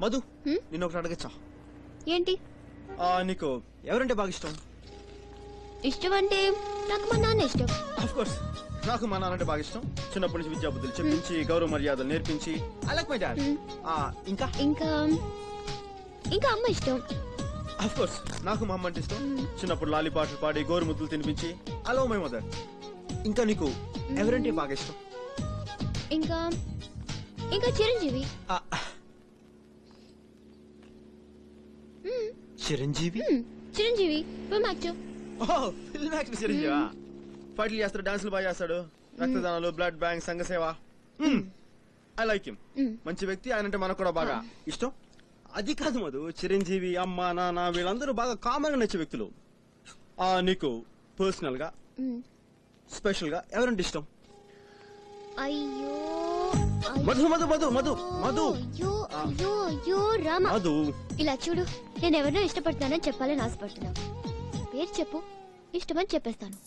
మధు నిన్ను ఒకటి అడగచ్చా? ఏంటి? నీకు ఎవరంటే బాగా ఇష్టం? ఇష్టం అంటే నాకు మా నాన్న ఇష్టం. ఆఫ్ కోర్స్ నాకు మా నాన్న అంటే బాగా ఇష్టం. చిన్నప్పటి నుంచి విద్యా బుద్ధులు చెప్పించి గౌరవ మర్యాదలు నేర్పించి ఐ లైక్ మై డాడ్. ఇంకా ఇంకా ఇంకా అమ్మ ఇష్టం. ఆఫ్ కోర్స్ నాకు మా అమ్మ అంటే ఇష్టం. చిన్నప్పుడు లాలి పాటలు పాడి గోరుముద్దలు తినిపించి ఐ లవ్ మై మదర్. ఇంకా నీకు ఎవరంటే బాగా ఇష్టం? ఇంకా ఇంకా Chiranjeevi. Chiranjeevi? Chiranjeevi film actor. Film actor చిరంజీవా? ఫైట్లు చేస్తాడు, డాన్సులు బాగా చేస్తాడు, రక్తదానాలు, బ్లడ్ బ్యాంక్, సంఘ సేవ. I like him. మంచి వ్యక్తి. ఆయనంటే మనకు కూడా బాగా ఇష్టం. అది కాదు మధు, చిరంజీవి అమ్మ నాన్న వీళ్ళందరూ బాగా కామన్ గా నచ్చే వ్యక్తులు. నీకు పర్సనల్ గా స్పెషల్ గా ఎవరంటే ఇష్టం? అయ్యో మధు మధు మధు మధు మధు అయ్యో అయ్యో అయ్యో రామ. మధు ఇలా చూడు, నేను ఎవరినో ఇష్టపడుతున్నానని చెప్పాలని ఆశపడుతున్నా. పేరు చెప్పు, ఇష్టమని చెప్పేస్తాను.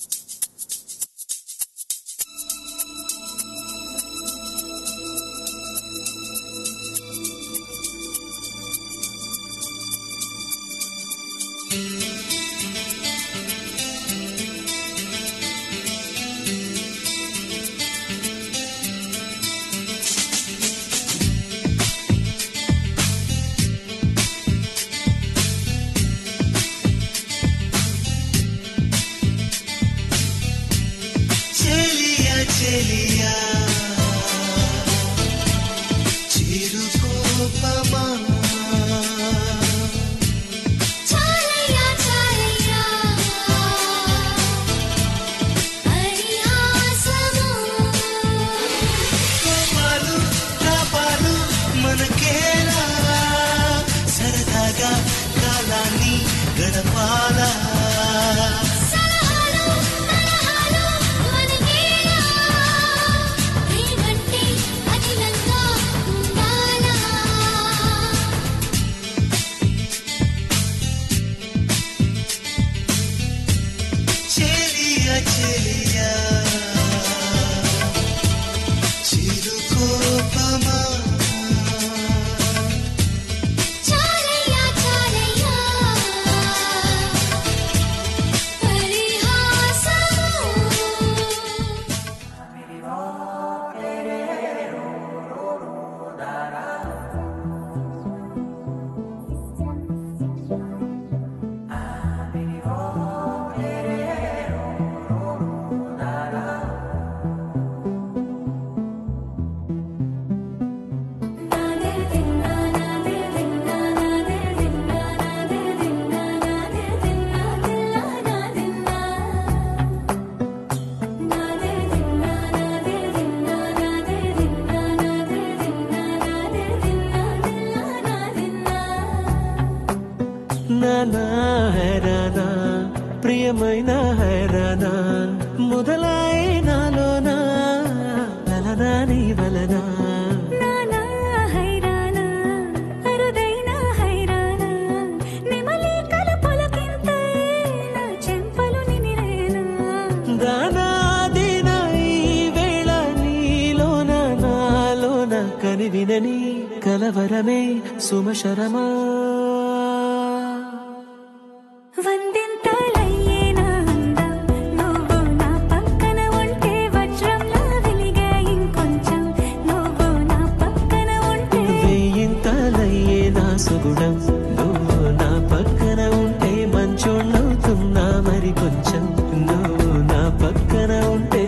హైరానా ప్రియమైన హైరానా మొదలై నాలోనా లలనా నీ వలనా కనివినని కలవరమే సుమశరమా సుగుణం నువ్వు నా పక్కన ఉంటే మంచోళ్ళవుతున్నా మరి కొంచెం నువ్వు నా పక్కన ఉంటే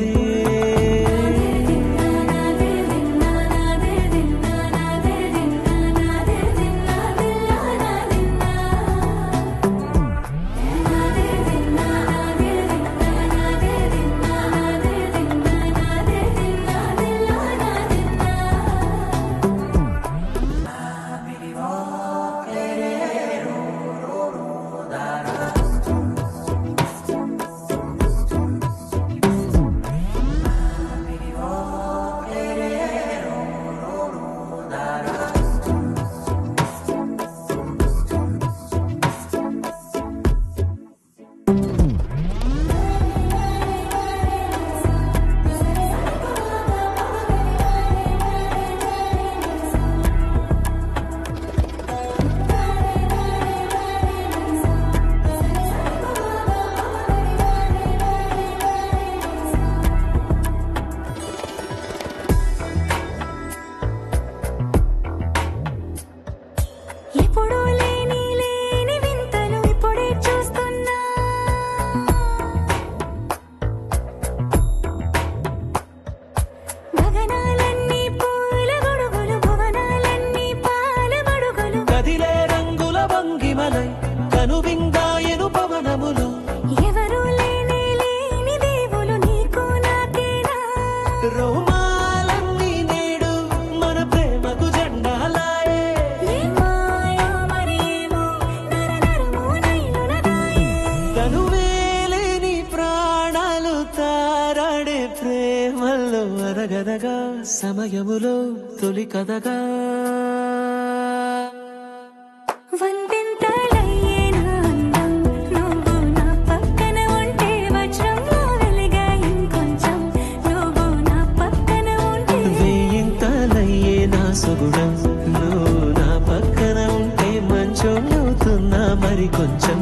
ప్రేమల్లో అరగదగా సమయములో తొలి కథగా వందింతలయ్యేనా అందం నువ్వు నా పక్కన ఉంటే వజ్రంలో వెలిగా ఇంకొంచెం నువ్వు నా పక్కన ఉంటే వేయింతలయ్యే నా సుగుణం నువ్వు నా పక్కన ఉంటే మంచోళ్ళవుతున్నా మరి కొంచెం